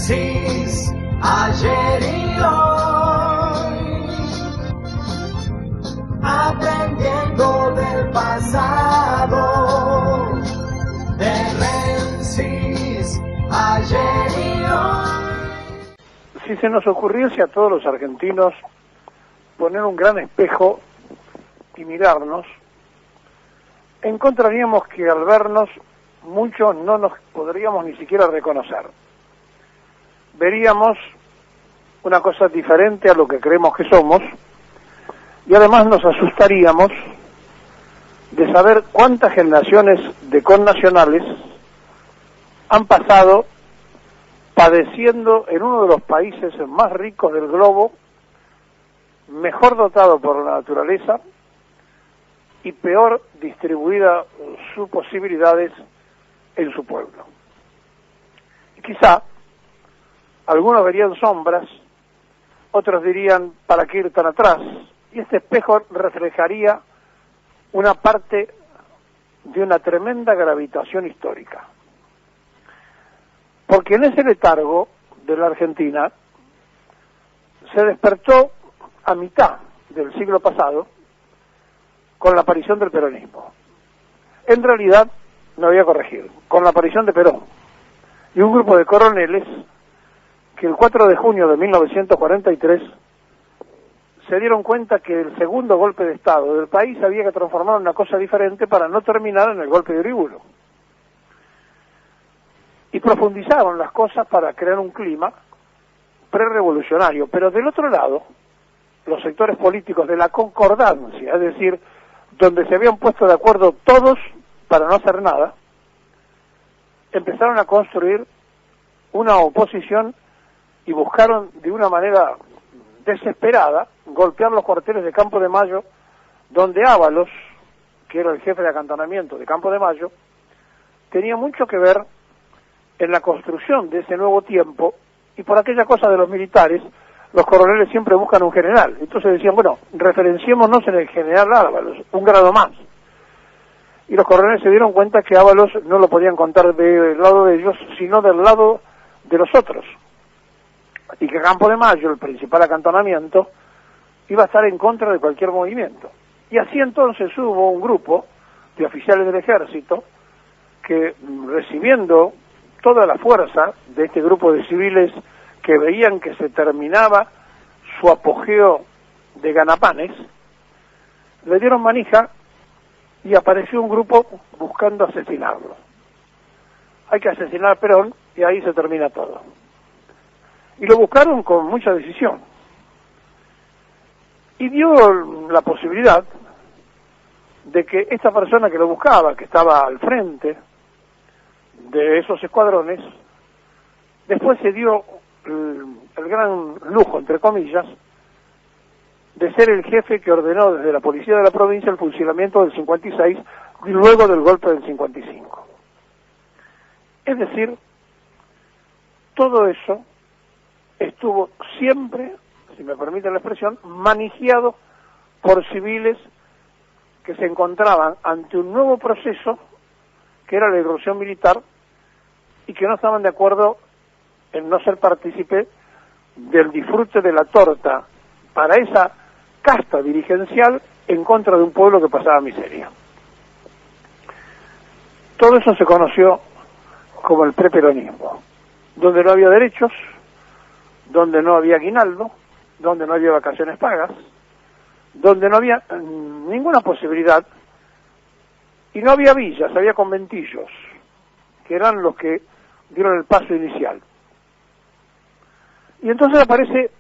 Génesis, ayer y hoy, aprendiendo del pasado, de Génesis, ayer y hoy. Si se nos ocurriese a todos los argentinos poner un gran espejo y mirarnos, encontraríamos que al vernos muchos no nos podríamos ni siquiera reconocer. Veríamos una cosa diferente a lo que creemos que somos y además nos asustaríamos de saber cuántas generaciones de connacionales han pasado padeciendo en uno de los países más ricos del globo, mejor dotado por la naturaleza y peor distribuida sus posibilidades en su pueblo. Y quizá algunos verían sombras, otros dirían ¿para qué ir tan atrás? Y este espejo reflejaría una parte de una tremenda gravitación histórica. Porque en ese letargo de la Argentina se despertó a mitad del siglo pasado con la aparición del peronismo. En realidad, me voy a corregir, con la aparición de Perón y un grupo de coroneles que el 4 de junio de 1943 se dieron cuenta que el segundo golpe de Estado del país había que transformar en una cosa diferente para no terminar en el golpe de Uribulo. Y profundizaron las cosas para crear un clima prerevolucionario. Pero del otro lado, los sectores políticos de la concordancia, es decir, donde se habían puesto de acuerdo todos para no hacer nada, empezaron a construir una oposición y buscaron de una manera desesperada golpear los cuarteles de Campo de Mayo, donde Ábalos, que era el jefe de acantonamiento de Campo de Mayo, tenía mucho que ver en la construcción de ese nuevo tiempo, y por aquella cosa de los militares, los coroneles siempre buscan un general. Entonces decían, bueno, referenciémonos en el general Ábalos, un grado más. Y los coroneles se dieron cuenta que Ábalos no lo podían contar del lado de ellos, sino del lado de los otros. Y que Campo de Mayo, el principal acantonamiento, iba a estar en contra de cualquier movimiento. Y así entonces hubo un grupo de oficiales del ejército que, recibiendo toda la fuerza de este grupo de civiles que veían que se terminaba su apogeo de ganapanes, le dieron manija y apareció un grupo buscando asesinarlo. Hay que asesinar a Perón y ahí se termina todo. Y lo buscaron con mucha decisión. Y dio la posibilidad de que esta persona que lo buscaba, que estaba al frente de esos escuadrones, después se dio el gran lujo, entre comillas, de ser el jefe que ordenó desde la policía de la provincia el fusilamiento del 56 y luego del golpe del 55. Es decir, todo eso estuvo siempre, si me permiten la expresión, manijeado por civiles que se encontraban ante un nuevo proceso que era la irrupción militar y que no estaban de acuerdo en no ser partícipe del disfrute de la torta para esa casta dirigencial en contra de un pueblo que pasaba miseria. Todo eso se conoció como el preperonismo, donde no había derechos, donde no había aguinaldo, donde no había vacaciones pagas, donde no había ninguna posibilidad, y no había villas, había conventillos, que eran los que dieron el paso inicial. Y entonces aparece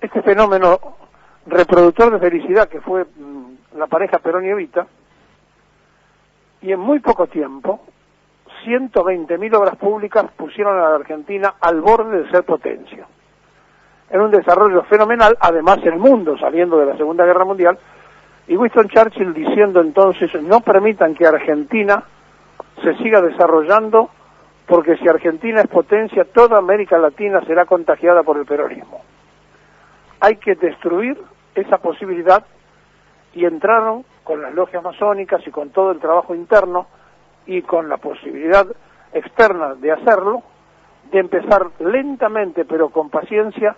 este fenómeno reproductor de felicidad que fue la pareja Perón y Evita, y en muy poco tiempo 120.000 obras públicas pusieron a la Argentina al borde de ser potencia, en un desarrollo fenomenal, además el mundo saliendo de la Segunda Guerra Mundial, y Winston Churchill diciendo entonces, no permitan que Argentina se siga desarrollando, porque si Argentina es potencia, toda América Latina será contagiada por el peronismo. Hay que destruir esa posibilidad, y entraron con las logias masónicas y con todo el trabajo interno y con la posibilidad externa de hacerlo, de empezar lentamente pero con paciencia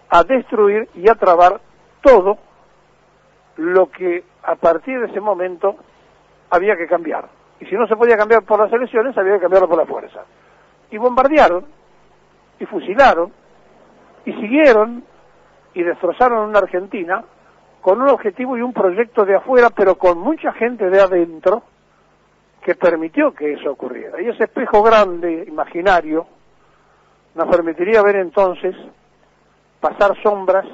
a destruir y a trabar todo lo que a partir de ese momento había que cambiar. Y si no se podía cambiar por las elecciones, había que cambiarlo por la fuerza. Y bombardearon, y fusilaron, y siguieron, y destrozaron una Argentina con un objetivo y un proyecto de afuera, pero con mucha gente de adentro, que permitió que eso ocurriera. Y ese espejo grande, imaginario, nos permitiría ver entonces pasar sombras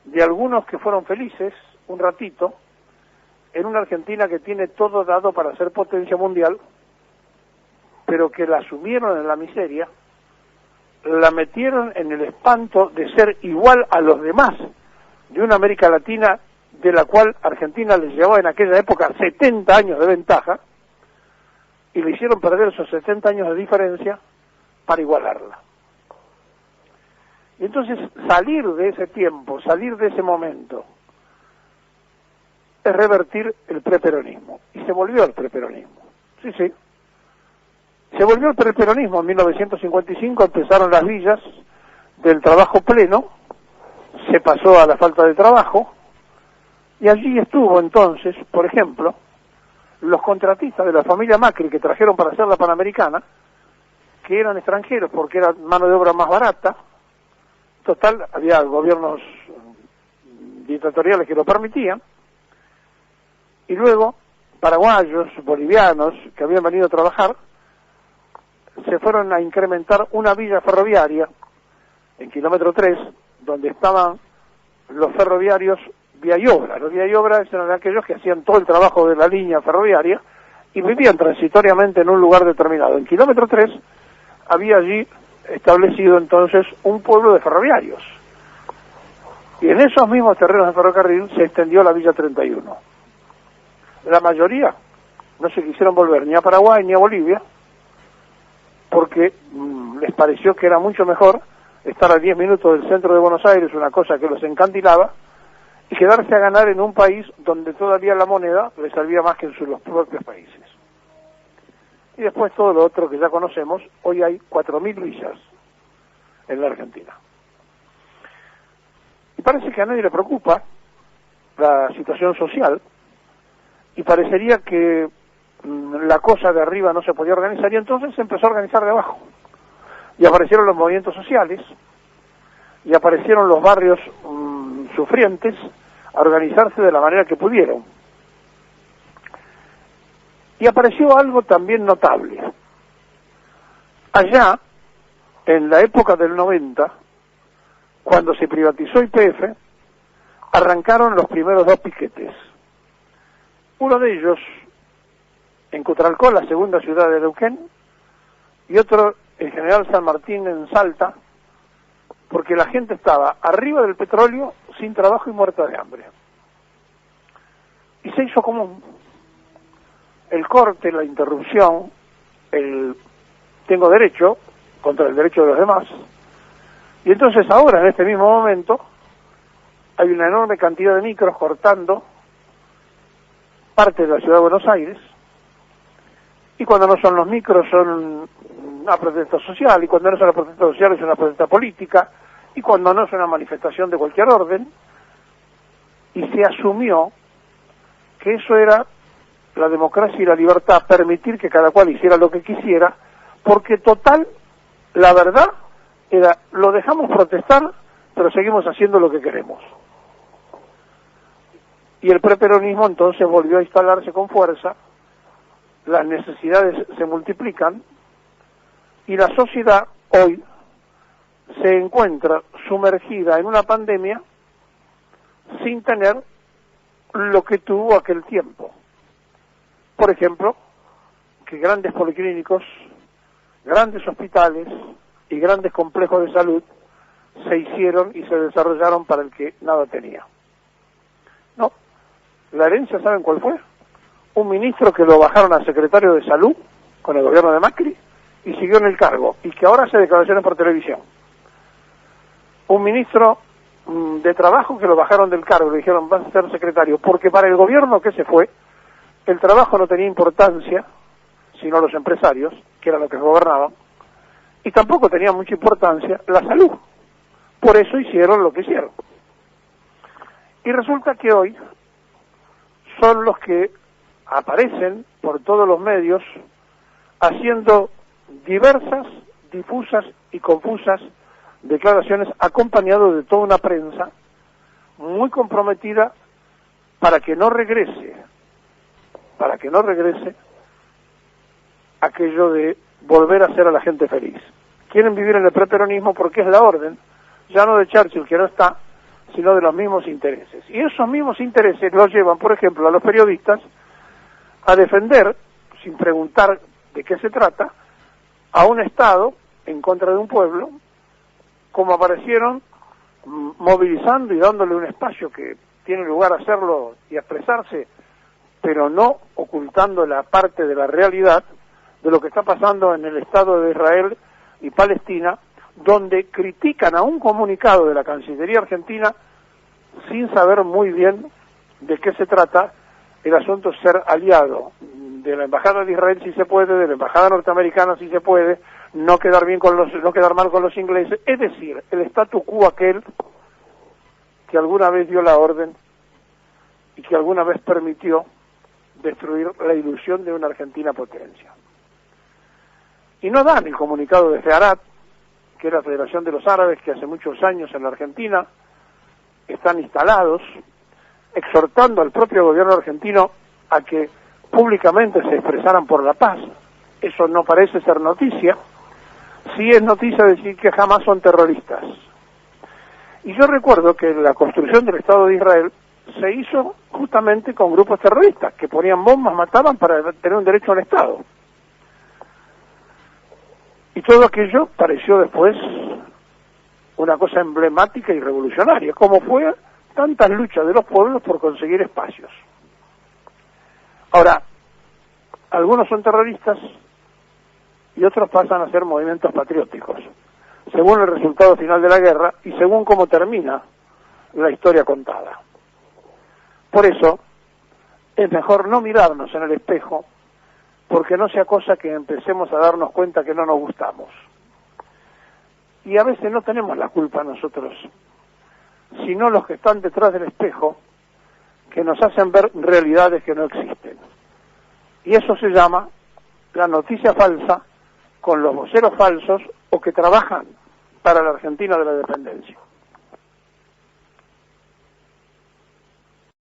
de algunos que fueron felices un ratito en una Argentina que tiene todo dado para ser potencia mundial, pero que la sumieron en la miseria, la metieron en el espanto de ser igual a los demás de una América Latina de la cual Argentina les llevaba en aquella época 70 años de ventaja, y le hicieron perder esos 70 años de diferencia para igualarla. Y entonces salir de ese tiempo, salir de ese momento, es revertir el preperonismo. Y se volvió el preperonismo. Sí, sí. Se volvió el preperonismo. En 1955 empezaron las villas del trabajo pleno, se pasó a la falta de trabajo, y allí estuvo entonces, por ejemplo, los contratistas de la familia Macri que trajeron para hacer la Panamericana, que eran extranjeros porque era mano de obra más barata. Total, había gobiernos dictatoriales que lo permitían, y luego paraguayos, bolivianos que habían venido a trabajar, se fueron a incrementar una villa ferroviaria en kilómetro 3, donde estaban los ferroviarios vía y obra. Los vía y obra eran aquellos que hacían todo el trabajo de la línea ferroviaria y vivían transitoriamente en un lugar determinado. En kilómetro 3 había allí establecido entonces un pueblo de ferroviarios. Y en esos mismos terrenos de ferrocarril se extendió la Villa 31. La mayoría no se quisieron volver ni a Paraguay ni a Bolivia, porque les pareció que era mucho mejor estar a 10 minutos del centro de Buenos Aires, una cosa que los encantilaba, y quedarse a ganar en un país donde todavía la moneda les servía más que en los propios países. Y después todo lo otro que ya conocemos. Hoy hay 4.000 villas en la Argentina. Y parece que a nadie le preocupa la situación social, y parecería que la cosa de arriba no se podía organizar, y entonces se empezó a organizar de abajo. Y aparecieron los movimientos sociales, y aparecieron los barrios sufrientes a organizarse de la manera que pudieron. Y apareció algo también notable. Allá, en la época del 90, cuando se privatizó YPF, arrancaron los primeros 2 piquetes. Uno de ellos en Cutralcó, la segunda ciudad de Neuquén, y otro en General San Martín, en Salta, porque la gente estaba arriba del petróleo, sin trabajo y muerta de hambre. Y se hizo común el corte, la interrupción, el tengo derecho contra el derecho de los demás. Y entonces ahora, en este mismo momento, hay una enorme cantidad de micros cortando parte de la ciudad de Buenos Aires, y cuando no son los micros son una protesta social, y cuando no es una protesta social es una protesta política, y cuando no es una manifestación de cualquier orden, y se asumió que eso era la democracia y la libertad, permitir que cada cual hiciera lo que quisiera, porque total, la verdad era, lo dejamos protestar, pero seguimos haciendo lo que queremos. Y el preperonismo entonces volvió a instalarse con fuerza, las necesidades se multiplican, y la sociedad hoy se encuentra sumergida en una pandemia sin tener lo que tuvo aquel tiempo. Por ejemplo, que grandes policlínicos, grandes hospitales y grandes complejos de salud se hicieron y se desarrollaron para el que nada tenía. No, la herencia, ¿saben cuál fue? Un ministro que lo bajaron a secretario de salud con el gobierno de Macri y siguió en el cargo, y que ahora hace declaraciones por televisión. Un ministro de trabajo que lo bajaron del cargo, le dijeron vas a ser secretario, porque para el gobierno que se fue, el trabajo no tenía importancia, sino los empresarios, que eran los que gobernaban, y tampoco tenía mucha importancia la salud. Por eso hicieron lo que hicieron. Y resulta que hoy son los que aparecen por todos los medios haciendo diversas, difusas y confusas declaraciones acompañados de toda una prensa muy comprometida para que no regrese aquello de volver a hacer a la gente feliz. Quieren vivir en el preperonismo porque es la orden, ya no de Churchill, que no está, sino de los mismos intereses. Y esos mismos intereses los llevan, por ejemplo, a los periodistas a defender, sin preguntar de qué se trata, a un Estado en contra de un pueblo, como aparecieron movilizando y dándole un espacio que tiene lugar a hacerlo y a expresarse, pero no ocultando la parte de la realidad de lo que está pasando en el Estado de Israel y Palestina, donde critican a un comunicado de la Cancillería Argentina sin saber muy bien de qué se trata. El asunto es ser aliado de la Embajada de Israel si se puede, de la Embajada norteamericana si se puede, no quedar mal con los ingleses, es decir, el statu quo aquel que alguna vez dio la orden y que alguna vez permitió destruir la ilusión de una Argentina potencia. Y no dan el comunicado de FEARAT, que es la Federación de los Árabes, que hace muchos años en la Argentina están instalados, exhortando al propio gobierno argentino a que públicamente se expresaran por la paz. Eso no parece ser noticia. Sí es noticia decir que jamás son terroristas. Y yo recuerdo que la construcción del Estado de Israel se hizo justamente con grupos terroristas que ponían bombas, mataban para tener un derecho al Estado. Y todo aquello pareció después una cosa emblemática y revolucionaria, como fue tantas luchas de los pueblos por conseguir espacios. Ahora, algunos son terroristas y otros pasan a ser movimientos patrióticos, según el resultado final de la guerra y según cómo termina la historia contada. Por eso, es mejor no mirarnos en el espejo, porque no sea cosa que empecemos a darnos cuenta que no nos gustamos. Y a veces no tenemos la culpa nosotros, sino los que están detrás del espejo, que nos hacen ver realidades que no existen. Y eso se llama la noticia falsa con los voceros falsos o que trabajan para la Argentina de la dependencia.